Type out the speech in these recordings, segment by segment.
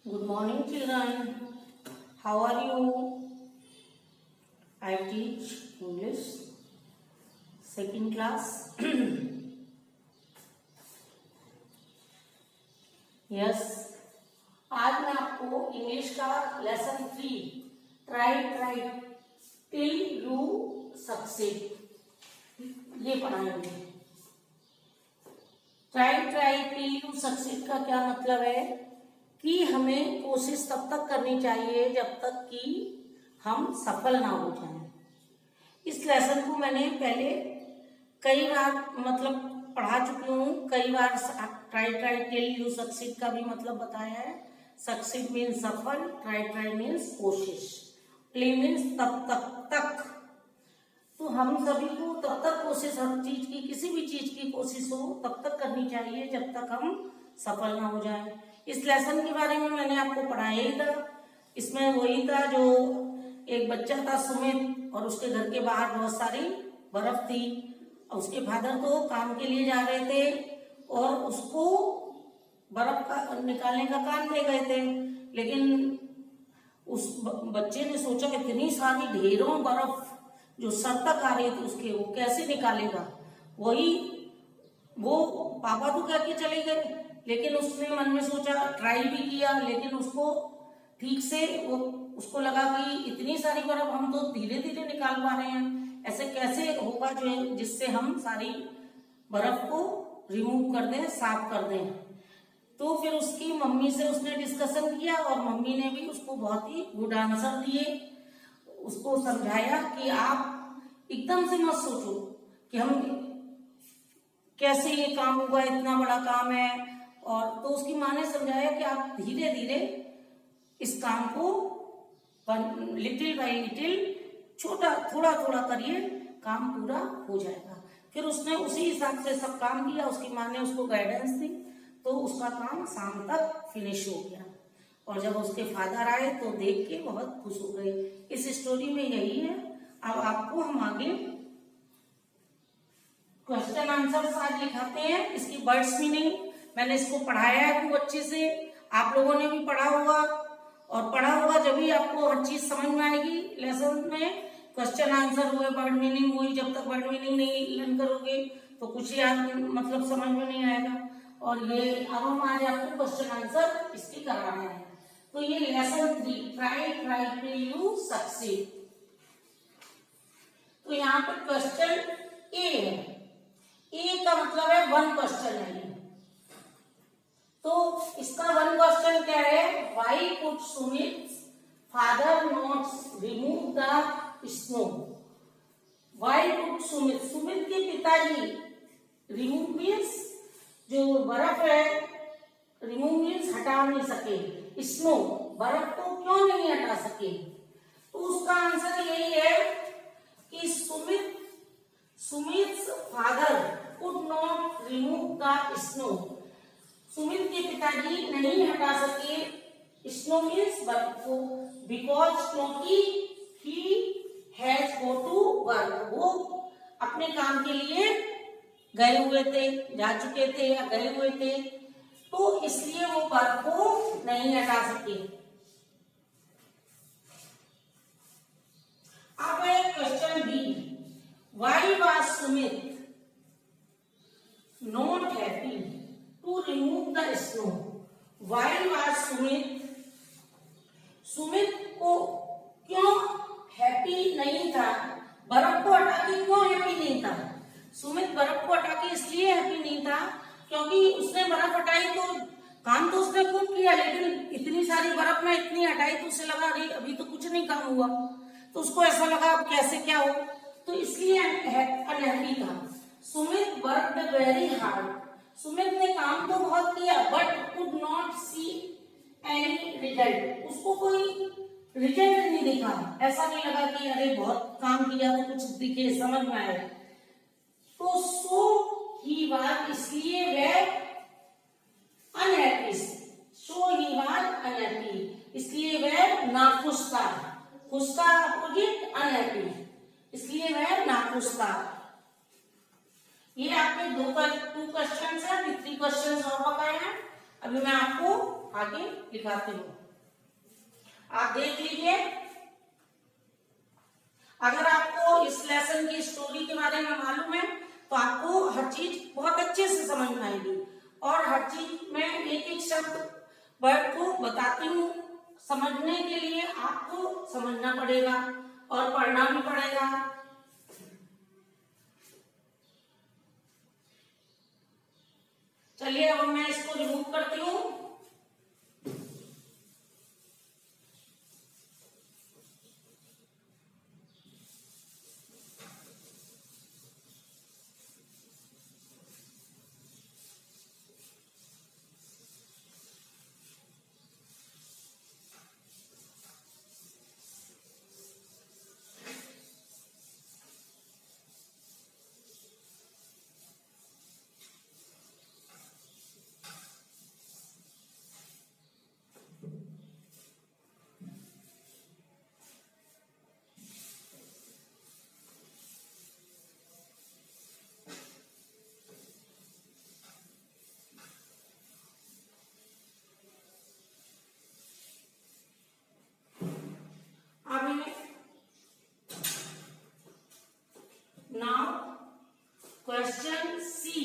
Good morning, children. How are you? I teach English second class. Yes. आज मैं आपको English का lesson 3 try till you succeed ये पढ़ाएंगे। ट्राई टिल यू सक्सीड का क्या मतलब है कि हमें कोशिश तब तक करनी चाहिए जब तक कि हम सफल ना हो जाएं। इस लेसन को मैंने पहले कई बार मतलब पढ़ा चुकी हूँ, कई बार ट्राई टिल यू सक्सीड का भी मतलब बताया है। सक्सीड मीन्स सफल, ट्राई मीन्स कोशिश, टिल मीन्स तब तक। तो हम सभी को तब तक कोशिश, हर चीज की, किसी भी चीज की कोशिश हो तब तक करनी चाहिए जब तक हम सफल ना हो जाए। इस लेसन के बारे में मैंने आपको पढ़ाया ही था। इसमें वही था जो एक बच्चा था सुमित, और उसके घर के बाहर बहुत सारी बर्फ थी। उसके फादर तो काम के लिए जा रहे थे और उसको बर्फ का निकालने का काम दे गए थे, लेकिन उस बच्चे ने सोचा इतनी सारी ढेरों बर्फ जो सर तक आ रही थी उसके, वो कैसे निकालेगा। वो पापा तो कह के चले गए, लेकिन उसने मन में सोचा, ट्राई भी किया, लेकिन उसको ठीक से उसको लगा कि इतनी सारी बर्फ हम तो धीरे धीरे निकाल पा रहे हैं, ऐसे कैसे होगा जो जिससे हम सारी बर्फ को रिमूव कर दें, साफ कर दें। तो फिर उसकी मम्मी से उसने डिस्कशन किया और मम्मी ने भी उसको बहुत ही गुड आंसर दिए। उसको समझाया कि आप एकदम से मत सोचो कि हम कैसे ये काम होगा, इतना बड़ा काम है। और तो उसकी माँ ने समझाया कि आप धीरे धीरे इस काम को लिटिल बाय लिटिल, थोड़ा थोड़ा करिए, काम पूरा हो जाएगा। फिर उसने उसी हिसाब से सब काम किया। उसकी माँ ने उसको गाइडेंस दी तो उसका काम शाम तक फिनिश हो गया। और जब उसके फादर आए तो देख के बहुत खुश हो गए। इस स्टोरी में यही है। अब आपको हम आगे क्वेश्चन आंसर आज लिखाते हैं। इसकी वर्ड्स मीनिंग मैंने इसको पढ़ाया है खूब अच्छे से, आप लोगों ने भी पढ़ा होगा, और पढ़ा होगा जब भी आपको हर चीज समझ में आएगी। लेसन में क्वेश्चन आंसर हुए, वर्ड मीनिंग हुई। जब तक वर्ड मीनिंग नहीं लर्न करोगे तो कुछ याद मतलब समझ में नहीं आएगा। और ये अब हम आज आपको क्वेश्चन आंसर इसकी कराना है। तो ये lesson 3 try till you succeed. तो यहाँ पे क्वेश्चन ए है। ए का मतलब है 1 क्वेश्चन है। तो इसका 1 क्वेश्चन क्या है? Why could Sumit father not remove the snow? Why could Sumit, Sumit के पिताजी, रिमूव मीन्स जो बर्फ है, रिमूव मीन्स हटा नहीं सके, स्नो बर्फ को क्यों नहीं हटा सके? तो उसका आंसर यही है कि Sumit father could not remove the snow. Sumit के पिताजी नहीं हटा सके स्नो मीन्स बर्फ को, बिकॉज क्योंकि he has go to work, वो अपने काम के लिए गए हुए थे, जा चुके थे या गए हुए थे, तो इसलिए वो बर्फ को नहीं हटा सके। अब है question B. Why was Sumit not happy to remove the snow? Why was Sumit को क्यों हैप्पी नहीं था, बर्फ को हटा के क्यों हैप्पी नहीं था? सुमित बर्फ को हटा के इसलिए हैप्पी नहीं था क्योंकि उसने बर्फ हटाई तो काम तो उसने खूब किया, लेकिन इतनी सारी बर्फ में इतनी हटाई तो उसे लगा अरे अभी तो कुछ नहीं काम हुआ, तो उसको ऐसा लगा अब कैसे क्या हो, तो इसलिए अनहैप्पी था। Sumit worked very hard, Sumit ने काम तो बहुत किया but could not see any result, उसको कोई रिजल्ट नहीं दिखा, ऐसा नहीं लगा कि अरे बहुत काम किया तो कुछ दिखे, समझ में आए। तो सो ही वाज, इसलिए वह unhappy, so he was unhappy, इसलिए वह नाखुश था। खुश का अपोजिट अनहैप्पी, इसलिए वह नाखुश था। ये आपके 2 क्वेश्चन है, 3 क्वेश्चन और बताए हैं। अभी मैं आपको आगे लिखाती हूँ, आप देख लीजिए। अगर आपको इस लेसन की स्टोरी के बारे में मालूम है तो आपको हर चीज बहुत अच्छे से समझ में आएगी, और हर चीज में एक एक शब्द वर्ड को बताती हूँ। समझने के लिए आपको समझना पड़ेगा और पढ़ना भी पड़ेगा। चलिए अब मैं इसको रिमूव करती हूँ। Now क्वेश्चन सी।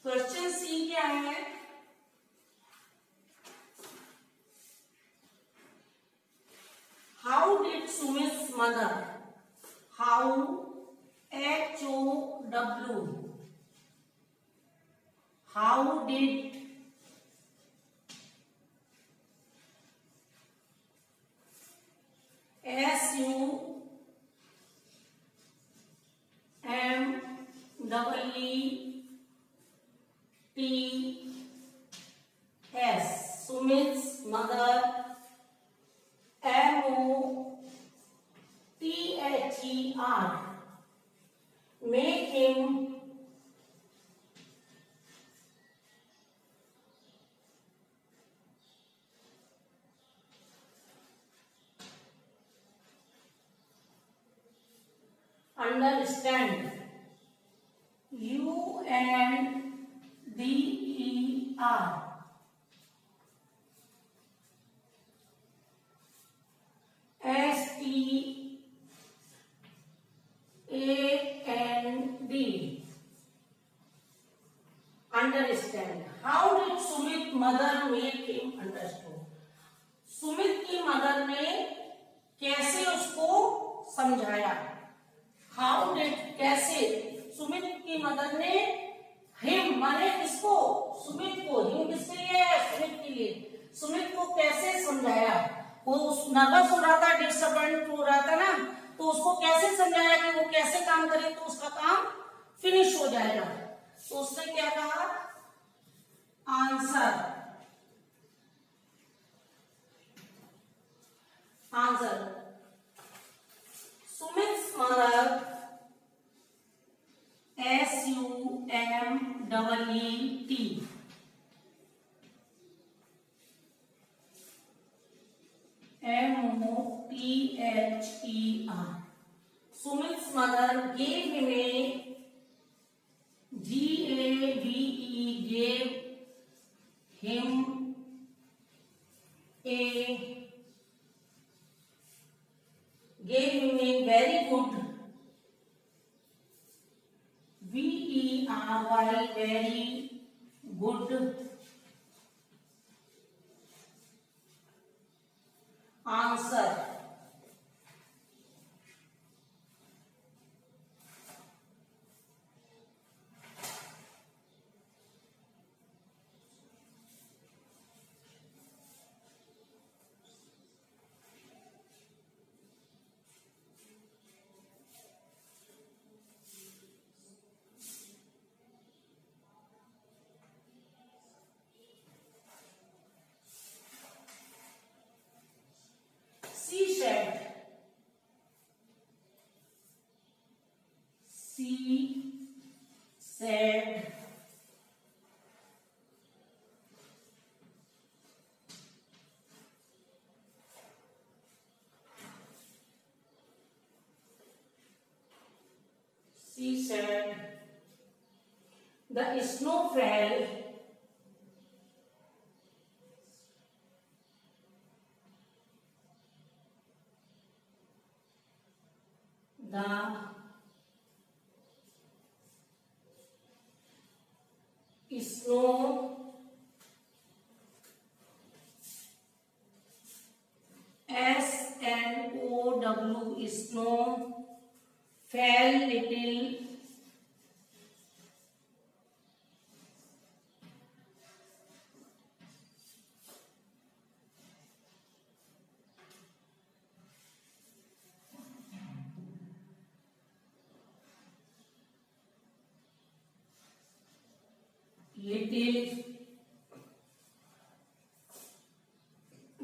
क्वेश्चन सी क्या है? How did Sumit mother, how HOW, how did SUMEETS, Sumit's mother, MOTHER, make him understand, UNDER, STAND, understand. How did Sumit mother make him understood? Sumit की मदर ने कैसे उसको समझाया? हाउ डिड, कैसे? सुमित की मदर ने हिम माने किसको? सुमित को। हिम किसके लिए है? सुमित के लिए। सुमित को कैसे समझाया? वो नर्वस हो रहा था, डिसअपॉइंट हो रहा था ना, तो उसको कैसे समझाया कि वो कैसे काम करे तो उसका काम फिनिश हो जाएगा? तो उसने क्या कहा? Answer, answer. Sumit's mother SUMEET, MOTHER. Sumit's mother gave him a GAVE, gave him a very good, VERY, very good answer. She said, the snow fell the snow SNOW snow fell little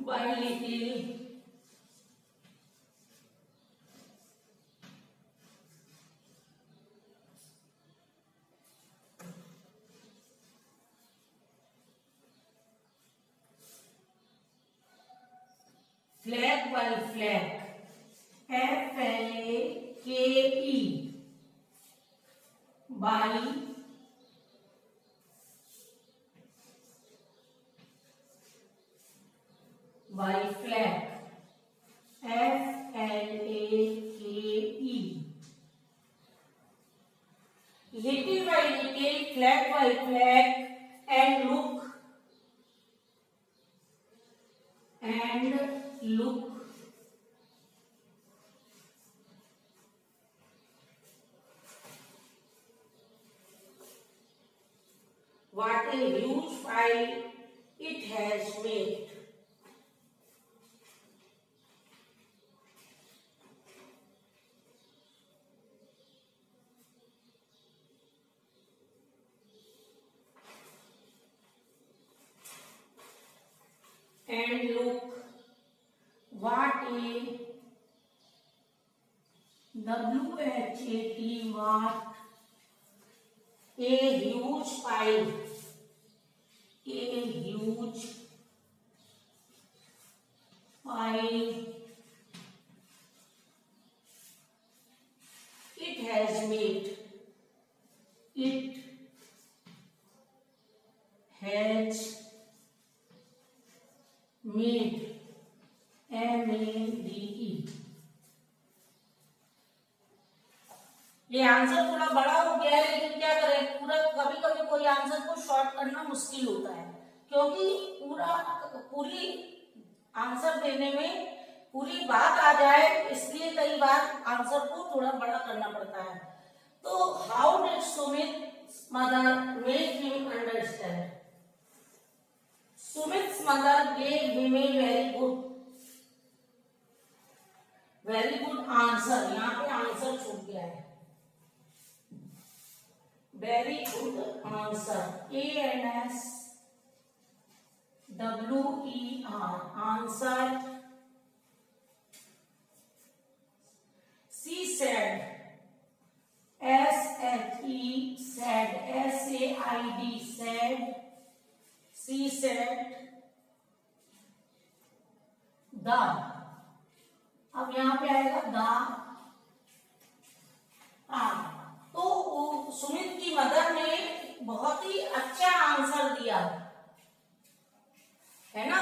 by little flake by flake FLAKE by flake FLAKE little by little flake by flake and look what a huge pile it has made. And look what a WHAT what a huge pile it has made MADE। ये answer थोड़ा बड़ा हो गया है, लेकिन क्या करें, पूरा कभी कभी कोई आंसर को शॉर्ट करना मुश्किल होता है, क्योंकि पूरी आंसर देने में पूरी बात आ जाए, इसलिए कई बार आंसर को थोड़ा बड़ा करना पड़ता है। तो how did Sumit mother make him understand? Sumit's mother gave him a very good answer। यहाँ पे आंसर छूट गया है, very good answer ANSWER answer। She said SHE said SAID said she said the। अब यहाँ पे आएगा द। तो सुमित की मदर ने बहुत ही अच्छा आंसर दिया है ना।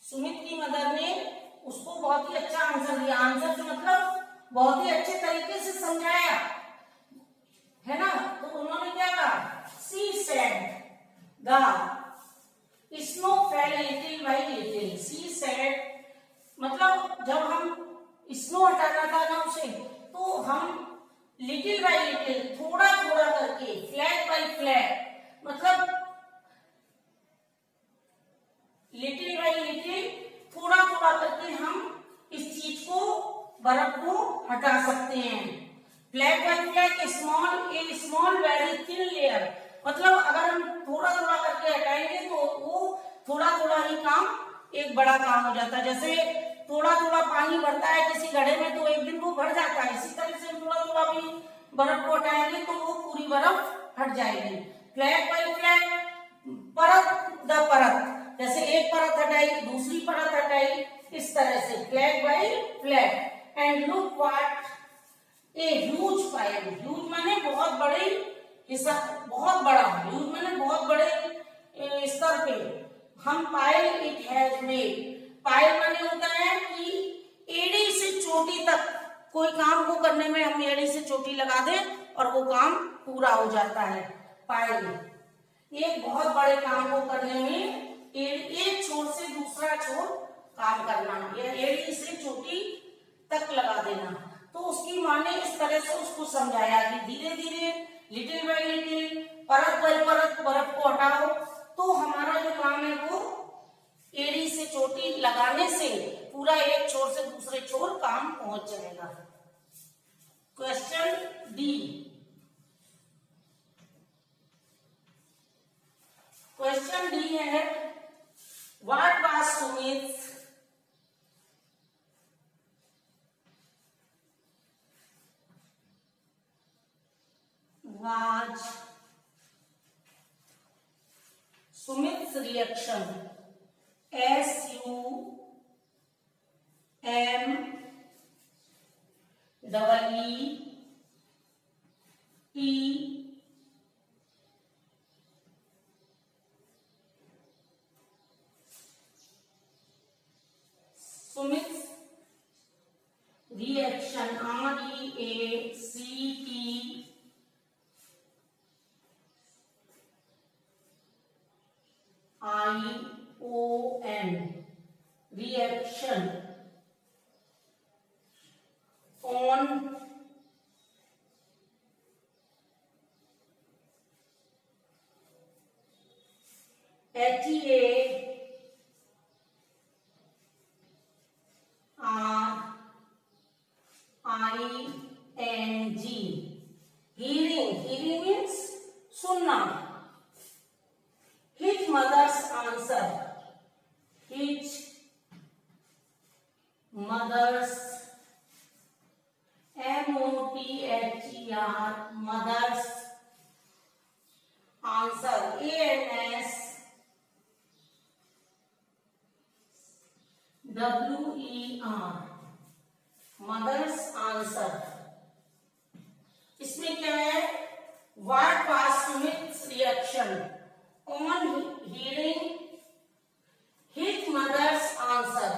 सुमित की मदर ने उसको बहुत ही अच्छा आंसर दिया। आंसर से मतलब बहुत ही अच्छे तरीके से समझाया है ना। तो उन्होंने क्या कहा? She said the snow fail little bye little. She said मतलब जब हम स्नो हटाना था ना उसे, तो हम लिटिल बाय लिटिल थोड़ा थोड़ा करके, फ्लैट बाय फ्लैट मतलब लिटिल बाय लिटिल थोड़ा थोड़ा करके हम इस चीज को, बर्फ को हटा सकते हैं। Flat by flat small very thin layer मतलब अगर हम थोड़ा थोड़ा करके हटाएंगे तो वो थोड़ा थोड़ा ही काम एक बड़ा काम हो जाता है। जैसे थोड़ा थोड़ा पानी भरता है किसी घड़े में तो एक दिन वो भर जाता है, इसी तरह से थोड़ा थोड़ा भी बर्फ को हटाएंगे तो वो पूरी बर्फ हट जाएगी। फ्लैट बाय फ्लैट, परत द परत, जैसे एक परत हटाई दूसरी परत हटाई, इस तरह से flat by flat. And look what a huge pile. Huge माने बहुत बड़े हिस्सा, बहुत बड़ा। ह्यूज माने बहुत बड़े स्तर पे। हम pile it has made. Pile माने होता है कि एड़ी से चोटी तक कोई काम को करने में हम एड़ी से चोटी लगा दें और वो काम पूरा हो जाता है। पाएंगे एक बहुत बड़े काम को करने में एक छोर से दूसरा छोर काम करना, या एड़ी से चोटी तक लगा देना। तो उसकी माँ ने इस तरह से उसको समझाया कि धीरे धीरे, लिटिल बाय लिटिल, परत बाय परत बर्फ को हटाओ, तो हमारा जो काम है वो एड़ी से चोटी लगाने से पूरा एक छोर से दूसरे छोर काम पहुंच जाएगा। Question D. क्वेश्चन डी है, what was Sumit Sumit's reaction, SUMEET, Sumit's reaction, REACTION, reaction on HEARING, hearing means सुनना। His mother's answer, his mother's, MOTHER, mother's answer, ANS WER, mother's answer। इसमें क्या है, what was Sumit's reaction on hearing his mother's answer?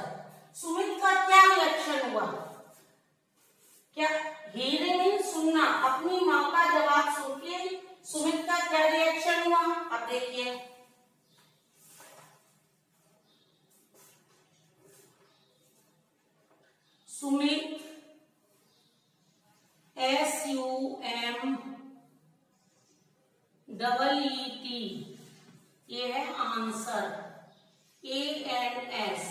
Sumit का क्या reaction हुआ? क्या hearing means सुनना, अपनी माँ का जवाब सुन के सुमित का क्या रिएक्शन हुआ? अब देखिए, सुमित SUMEET, ये है answer, ANS।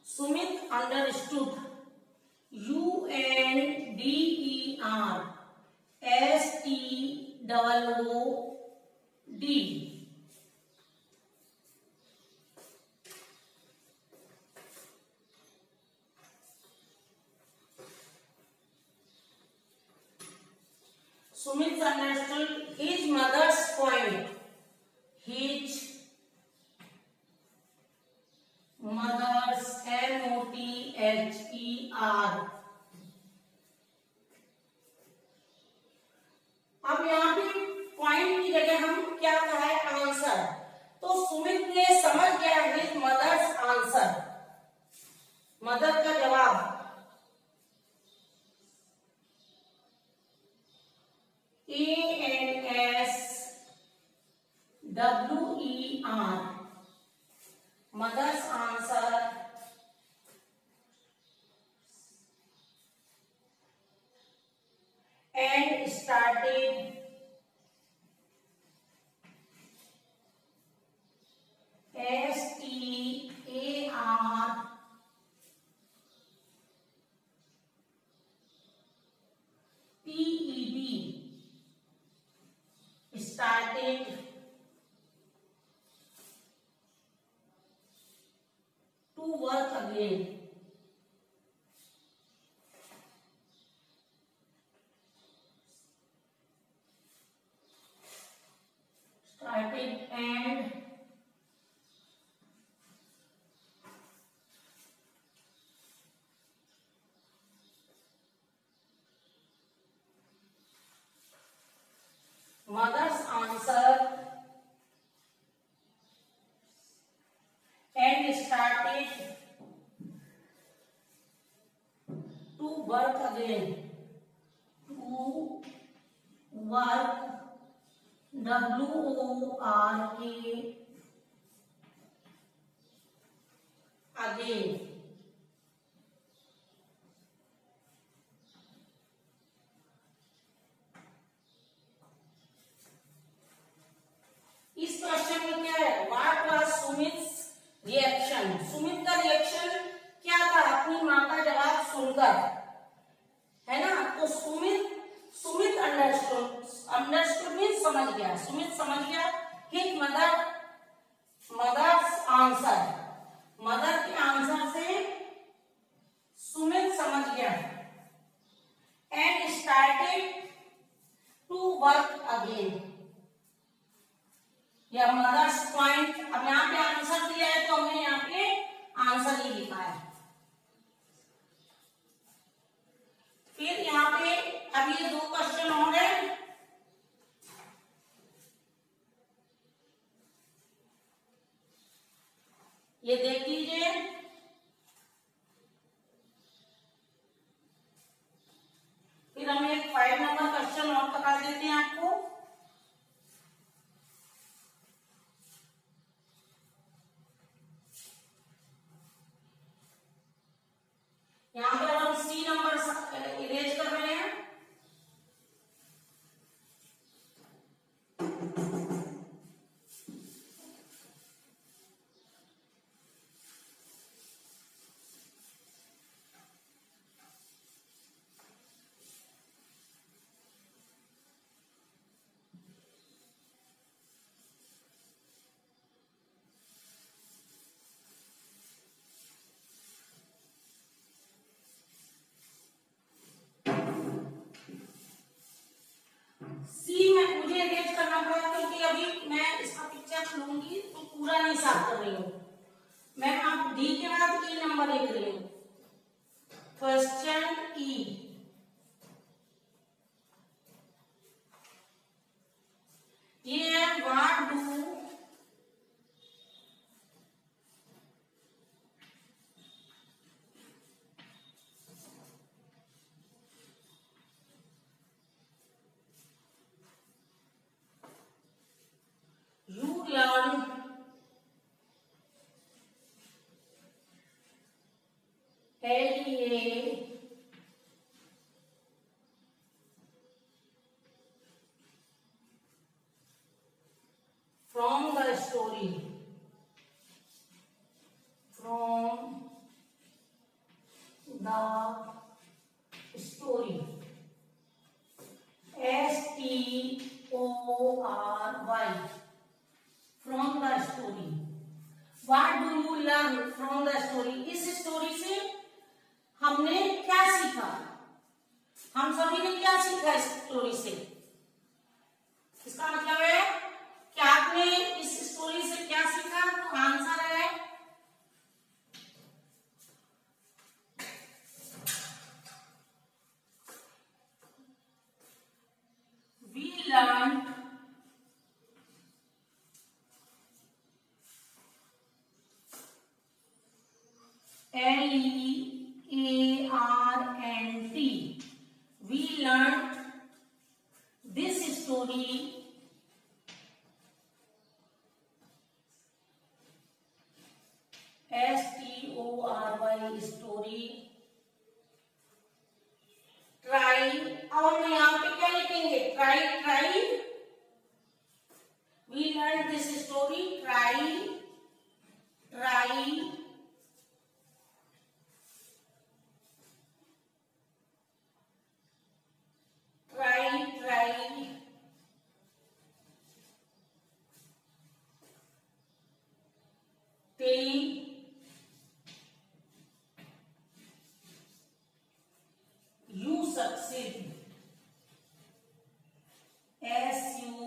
Sumit understood, UNDERSTOOD। Sumit understood his mother's point. His mother's, MOTHER। अब यहाँ पे पॉइंट की जगह हम क्या कहा है, आंसर। तो सुमित ने समझ गया हिज मदर्स आंसर, मदर का जवाब। ANSWER, mother's answer, and started STARTED, started to work again। Started and mother's answer and started again, to work, WORK again. इस क्वेश्चन में क्या है, what was Sumit's reaction, Sumit का रिएक्शन क्या था अपनी माँ का जवाब सुनकर, है ना। तो सुमित अंडरस्टूड मीन्स समझ गया, सुमित समझ गया कि मदर्स आंसर, मदर के आंसर से सुमित समझ गया, and started to work again. या मदर्स पॉइंट, अब यहाँ पे आंसर दिया है तो हमने यहाँ पे आंसर ही लिखा है। फिर यहाँ पे अब ये दो क्वेश्चन हो गए। ये देख लीजिए, फिर हम एक 5 नंबर क्वेश्चन और बता देते हैं आपको। यहाँ पर हम सी नंबर इरेज कर रहे हैं। सी में मुझे इरेज करना पड़ा क्योंकि अभी मैं इसका पिक्चर लूंगी तो पूरा नहीं साफ कर रही हूँ मैं। आप डी के बाद ई नंबर लिख रही हूँ। क्वेश्चन ई, ये है what do you learn LEA from the story, from the story, STORY, from the story। What do you learn from the story? इस स्टोरी से हमने क्या सीखा, हम सभी ने क्या सीखा इस स्टोरी से। इसका मतलब है कि आपने इस स्टोरी से क्या सीखा, तो आंसर है we learned LEARNT, we learned this story STORY story। Try, अब हम यहाँ पे क्या लिखेंगे, try, we learn this story, try till you succeed, SUCCEED।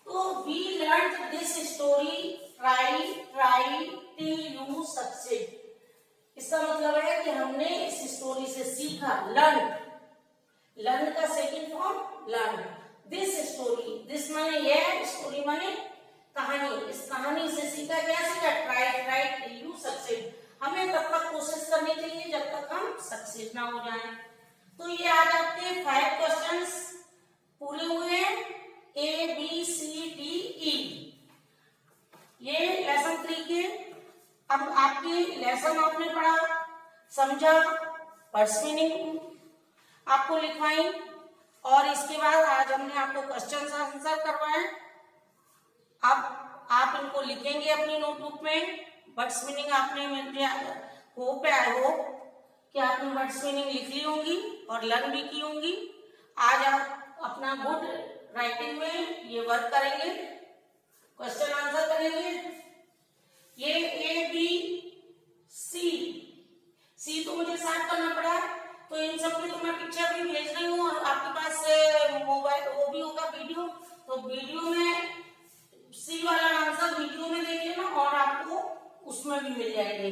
तो we learned this story, try till you succeed। इसका मतलब है कि हमने इस स्टोरी से सीखा, लर्न का second form learn. This story, this माने यह, स्टोरी माने कहानी, इस कहानी से सीखा क्या सीखा, ट्राई टिल यू सक्सीड, हमें तब तक कोशिश करनी चाहिए जब तक हम सक्सेस ना हो जाएं। तो ये आज आपके 5 क्वेश्चंस पूरे हुए हैं, A B C D E, ये लेसन 3 के। अब आपके लेसन आपने पढ़ा, समझा, वर्ड्स मीनिंग आपको लिखवाई, और इसके बाद आज हमने आपको क्वेश्चन आंसर करवाए। अब आप इनको लिखेंगे अपनी नोटबुक में, वर्ड्स मीनिंग आपने होप कि आपने वर्ड्स मीनिंग लिख ली होंगी और लर्न भी की होंगी। आज आप अपना गुड राइटिंग में ये वर्क करेंगे, क्वेश्चन आंसर करेंगे। ये A B C तो मुझे साफ करना पड़ा, तो इन सब की तो मैं पिक्चर भी भेज रही हूँ, और आपके पास मोबाइल वो भी होगा वीडियो, तो वीडियो में C वाला आंसर वीडियो में देख लेना और आपको उसमें भी मिल जाएंगे।